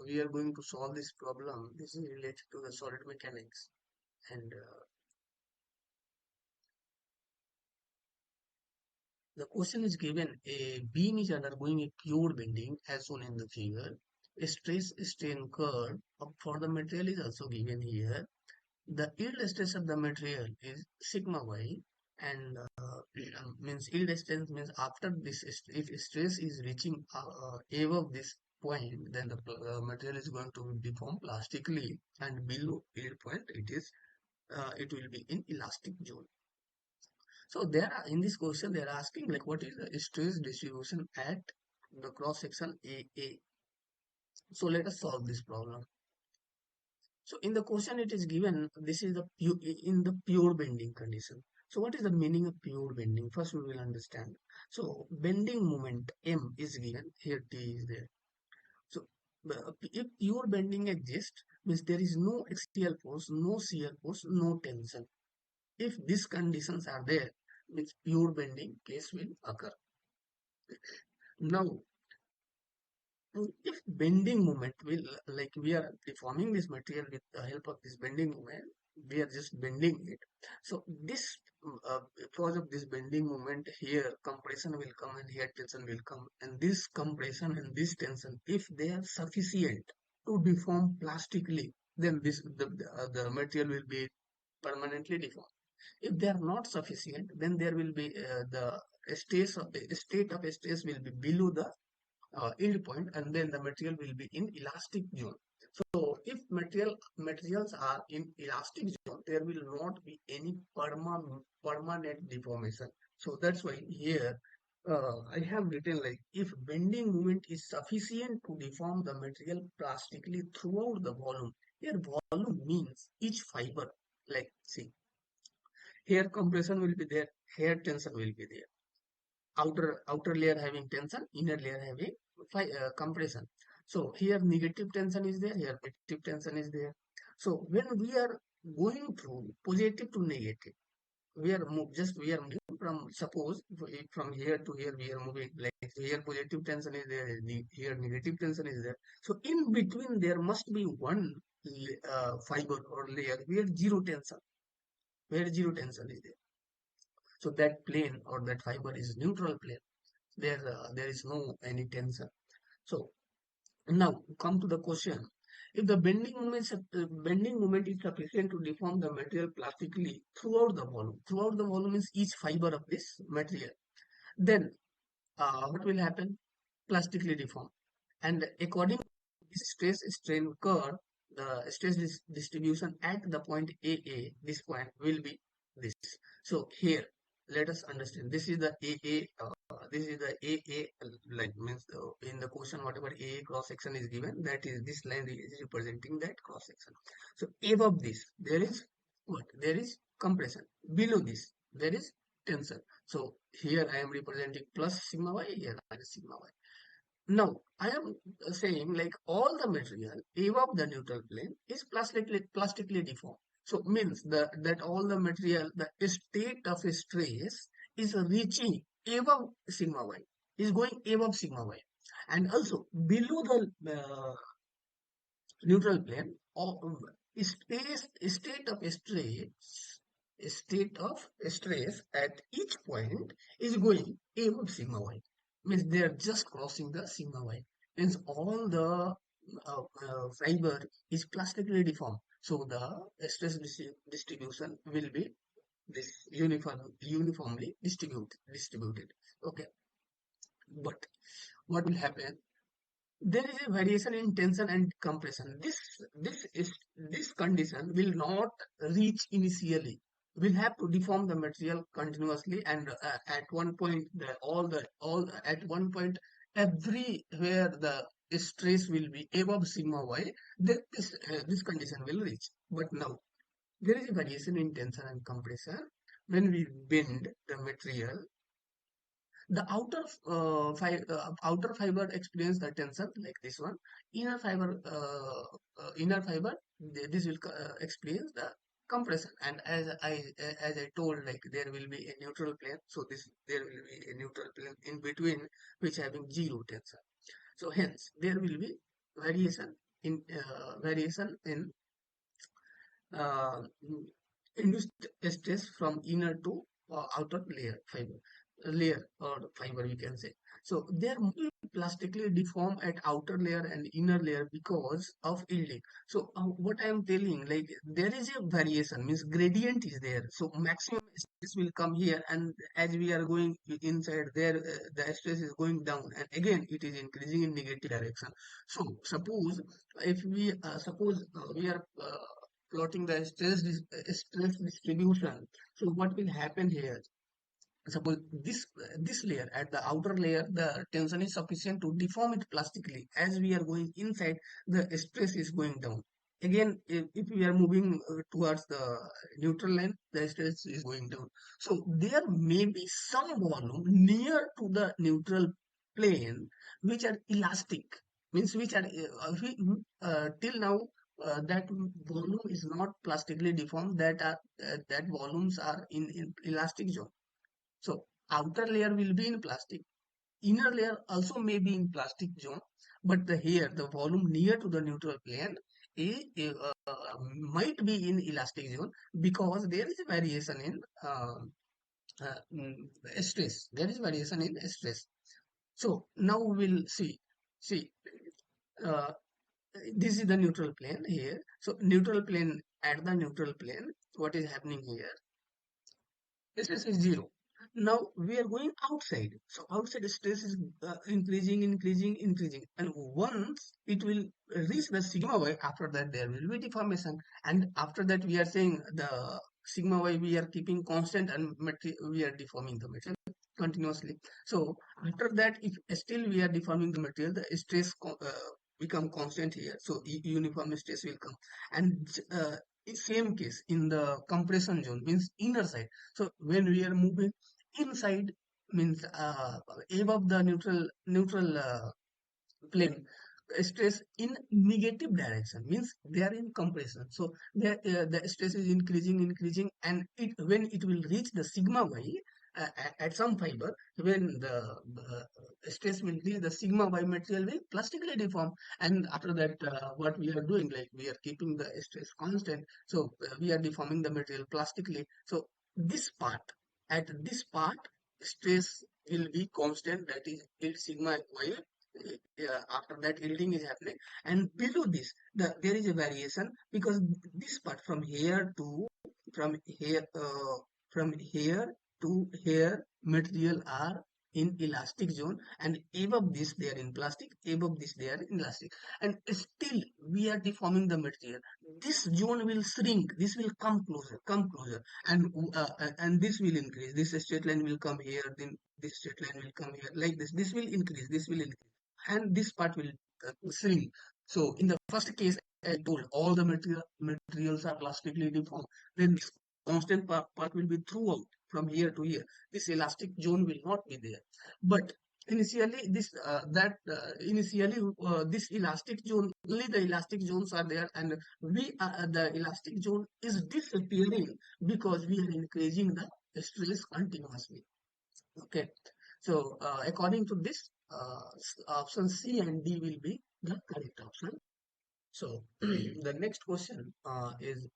we are going to solve this problem. This is related to the solid mechanics, and the question is given: a beam is undergoing a pure bending, as shown in the figure. A stress strain curve for the material is also given here. The yield stress of the material is sigma y, and means yield stress means after this, if stress is reaching above this point, then the material is going to deform plastically, and below yield point it will be in elastic zone. So there are, in this question they are asking like what is the stress distribution at the cross section AA. So let us solve this problem. So in the question it is given this is the in the pure bending condition. So what is the meaning of pure bending? First we will understand. So bending moment M is given, here T is there. So if pure bending exists, means there is no axial force, no shear force, no tension. If these conditions are there, means pure bending case will occur. Now if bending moment will, like we are deforming this material with the help of this bending moment, we are just bending it. So this because of this bending moment, here compression will come and here tension will come, and this compression and this tension, if they are sufficient to deform plastically, then the material will be permanently deformed. If they are not sufficient, then there will be state of stress will be below the yield point, and then the material will be in elastic zone. So if materials are in elastic zone, there will not be any permanent deformation. So that's why here I have written like if bending moment is sufficient to deform the material plastically throughout the volume. Here volume means each fiber. Like see, here compression will be there, here tension will be there. Outer layer having tension, inner layer having compression. So here negative tension is there, here positive tension is there. So when we are going through positive to negative, we are moving from, suppose from here to here we are moving, like here positive tension is there, here negative tension is there. So in between there must be one fiber or layer where zero tension is there. So that plane or that fiber is neutral plane. There is no any tension. So now come to the question: if the bending moment is sufficient to deform the material plastically throughout the volume means each fiber of this material, then what will happen? Plastically deform. And according to this stress strain curve, the stress distribution at the point AA, this point will be this. So here, let us understand. This is the AA. This is the AA. Like means in the question, whatever AA cross section is given, that is this line is representing that cross section. So above this, there is what? There is compression. Below this, there is tension. So here I am representing plus sigma y, here minus sigma y. Now, I am saying like all the material above the neutral plane is plastically deformed. So means that all the material, the state of stress is reaching above sigma y, is going above sigma y. And also below the neutral plane, state of stress at each point is going above sigma y. Means they are just crossing the sigma y. Means all the fiber is plastically deformed. So the stress distribution will be this uniformly distributed. Okay, but what will happen? There is a variation in tension and compression. This condition will not reach initially. We'll have to deform the material continuously, and at one point, at one point, everywhere the stress will be above sigma y, then this condition will reach. But now there is a variation in tension and compression. When we bend the material, the outer fiber experience the tension like this one. Inner fiber, this will experience the compression. And as I told, like there will be a neutral plane. So there will be a neutral plane in between which having zero tension. So hence there will be variation in uh, induced stress from inner to outer layer or fiber, we can say. So they are more plastically deformed at outer layer and inner layer because of yielding. So what I am telling, like there is a variation, means gradient is there. So maximum stress will come here, and as we are going inside there, the stress is going down, and again it is increasing in negative direction. So suppose if we we are plotting the stress distribution. So what will happen here? Suppose this layer, at the outer layer, the tension is sufficient to deform it plastically. As we are going inside, the stress is going down. Again, if we are moving towards the neutral line, the stress is going down. So there may be some volume near to the neutral plane which are elastic, means which are till now that volume is not plastically deformed. That volumes are in elastic zone. So outer layer will be in plastic, inner layer also may be in plastic zone, but here the volume near to the neutral plane might be in elastic zone, because there is a variation in stress. There is variation in stress. So now we'll see uh, this is the neutral plane here. So neutral plane, at the neutral plane, what is happening here? Stress is zero. Now we are going outside. So outside stress is increasing. And once it will reach the sigma y, after that there will be deformation. And after that we are saying the sigma y we are keeping constant, and we are deforming the material continuously. So after that, if still we are deforming the material, the stress become constant here. So uniform stress will come. And same case in the compression zone, means inner side. So when we are moving inside, means above the neutral plane, stress in negative direction, means they are in compression. So the stress is increasing, and when it will reach the sigma y at some fiber, when the stress will reach the sigma y, material will plastically deform. And after that, what we are doing, like we are keeping the stress constant, so we are deforming the material plastically. So this part, at this part, stress will be constant, that is yield sigma y. After that, yielding is happening, and below this there is a variation, because this part from here uh, from here to here, material are in elastic zone, and above this they are in plastic, above this they are in elastic, and still we are deforming the material. This zone will shrink, this will come closer, and this will increase. This straight line will come here, then this straight line will come here, like this will increase, and this part will shrink. So in the first case, I told all the materials are plastically deformed. Then this constant part will be throughout from here to here. This elastic zone will not be there. But initially, this elastic zone, only the elastic zones are there, and the elastic zone is disappearing because we are increasing the stress continuously. Okay, so according to this, option C and D will be the correct option. So the next question is,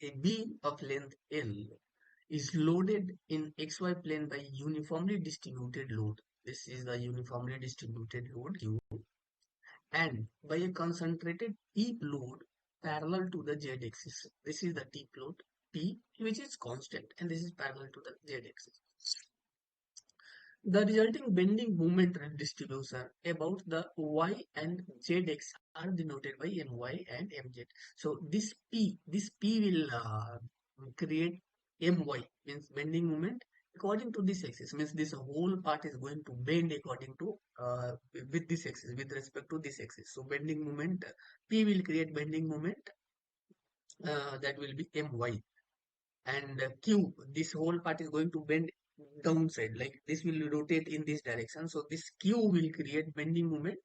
a beam of length L is loaded in XY plane by uniformly distributed load. This is the uniformly distributed load Q, and by a concentrated T load parallel to the Z axis. This is the T load T, which is constant, and this is parallel to the Z axis. The resulting bending moment distribution about the y and z axis are denoted by my and mz. So this p will create my, means bending moment according to this axis, means this whole part is going to bend according to with this axis, with respect to this axis. So bending moment, p will create bending moment, that will be my, and q, this whole part is going to bend downside, like this will rotate in this direction. So this q will create bending moment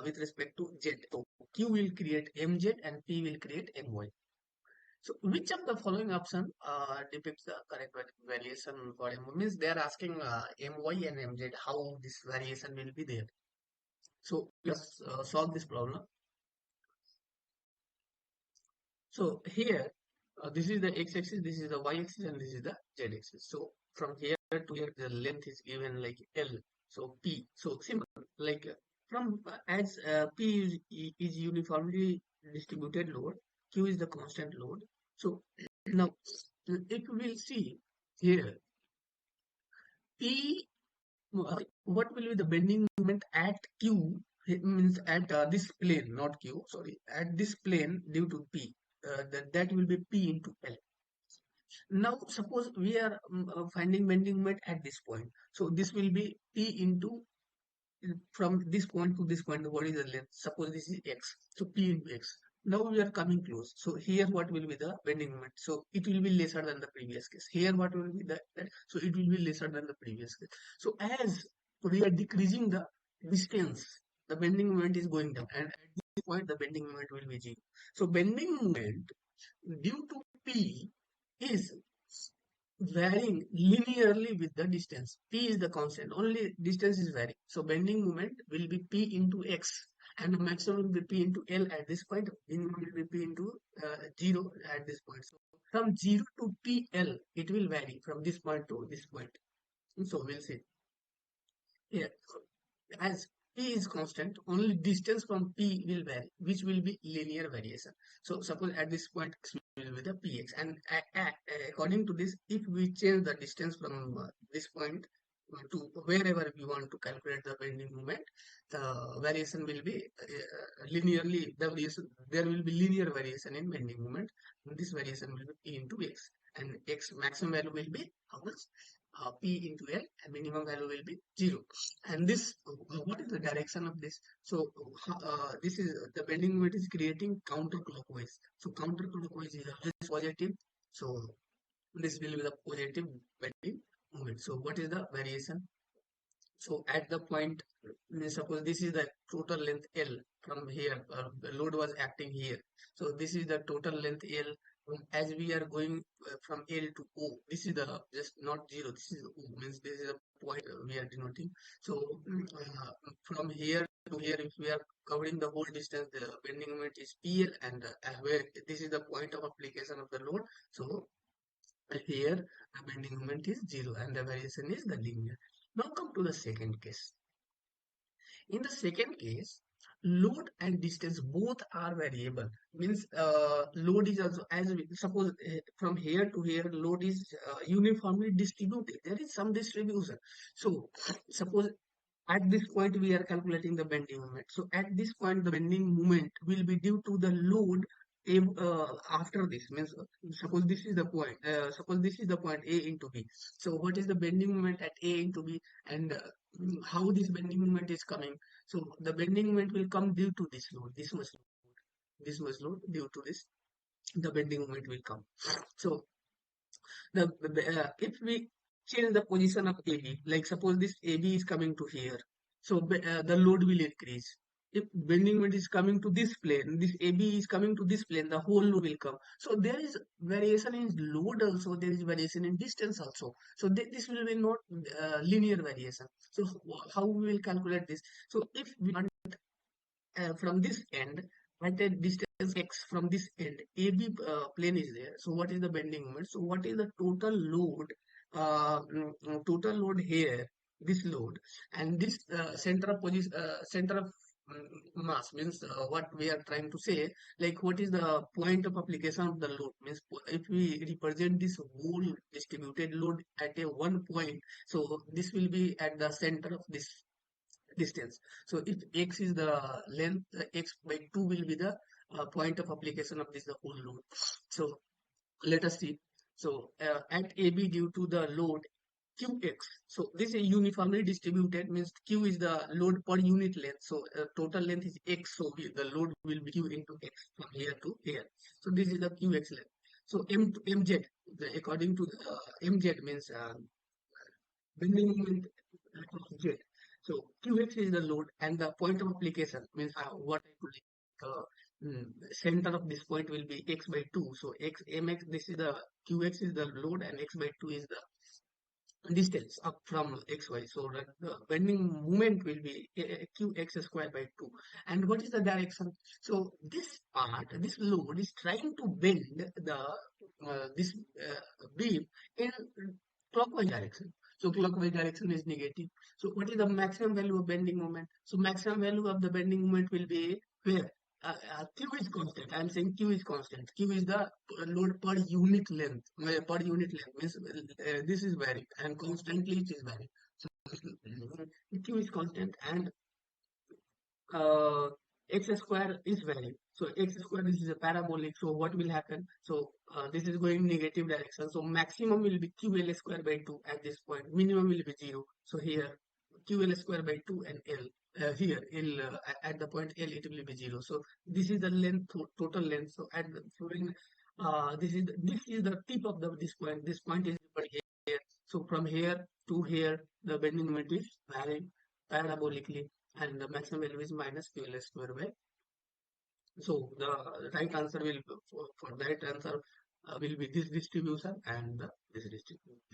with respect to z. So q will create mz and p will create my. So which of the following option depicts the correct variation for m? Means they are asking my and mz, how this variation will be there. So let's solve this problem. So here, this is the x-axis, this is the y-axis, and this is the z-axis. So from here to here, the length is given like L. So P. So simple, like from as P is uniformly distributed load, Q is the constant load. So now, if we will see here, P, what will be the bending moment at Q? It means at this plane, not Q, sorry, at this plane due to P. That will be P into L. Now, suppose we are finding bending moment at this point. So this will be P into from this point to this point. What is the length? Suppose this is X. So P into X. Now we are coming close. So here what will be the bending moment? So it will be lesser than the previous case. Here what will be that? So it will be lesser than the previous case. So as we are decreasing the distance, the bending moment is going down, and at this point the bending moment will be 0. So bending moment due to P is varying linearly with the distance. P is the constant, only distance is varying. So bending moment will be P into X, and the maximum will be P into L at this point, minimum will be P into 0 at this point. So from 0 to PL, it will vary from this point to this point. So we'll see here. As P is constant, only distance from P will vary, which will be linear variation. So suppose at this point X will be the Px, and according to this, if we change the distance from this point to wherever we want to calculate the bending moment, the variation will be linearly, there will be linear variation in bending moment, and this variation will be P into X, and X maximum value will be how much? P into L, and minimum value will be 0. And this, what is the direction of this? So this is the bending moment is creating counterclockwise. So counterclockwise is always positive. So this will be the positive bending moment. So what is the variation? So at the point, suppose this is the total length L from here, the load was acting here. So this is the total length L. As we are going from L to O, this is the just not 0. This is O, means this is the point we are denoting. So from here to here, if we are covering the whole distance, the bending moment is PL, and where this is the point of application of the load. So here the bending moment is 0, and the variation is the linear. Now come to the second case. In the second case, load and distance both are variable. Means load is also, as we, suppose from here to here, load is uniformly distributed. There is some distribution. So suppose at this point we are calculating the bending moment. So at this point the bending moment will be due to the load after this. Means suppose this is the point, suppose this is the point A into B. So what is the bending moment at A into B, and how this bending moment is coming? So the bending moment will come due to this load, this much load, due to this the bending moment will come. So if we change the position of AB, like suppose this AB is coming to here, so the load will increase. If bending moment is coming to this plane, this AB is coming to this plane, the whole load will come. So there is variation in load also, there is variation in distance also. So this will be not linear variation. So how we will calculate this? So if we want from this end, at a distance x from this end, AB plane is there. So what is the bending moment? So what is the total load? Total load here, this load, and this center of position, center of mass, means what we are trying to say, like what is the point of application of the load? Means if we represent this whole distributed load at a one point, so this will be at the center of this distance. So if x is the length, x by 2 will be the point of application of this the whole load. So let us see. So at AB due to the load Qx, so this is uniformly distributed, means Q is the load per unit length. So total length is x, so the load will be Q into x from here to here. So this is the Qx length. So M to MZ, according to the MZ means bending moment of Z. So QX is the load, and the point of application means what I could center of this point will be x by 2. So x mx, this is the QX is the load, and x by 2 is the distance up from xy, so that the bending moment will be qx square by 2. And what is the direction? So this part, this load is trying to bend the this beam in clockwise direction. So clockwise direction is negative. So what is the maximum value of bending moment? So maximum value of the bending moment will be where Q is constant. I am saying Q is constant. Q is the load per unit length. Per unit length means this is varying and constantly it is varying. So Q is constant and uh, x square is varying. So x square, this is a parabolic. So what will happen? So this is going negative direction. So maximum will be QL square by 2 at this point. Minimum will be 0. So here QL square by 2 and L. Here L at the point L it will be 0. So this is the length, total length. So at the this is the tip of this point. This point is here. So from here to here the bending moment is varying parabolically, and the maximum value is minus QL square by. So the right answer will for that answer will be this distribution and this distribution.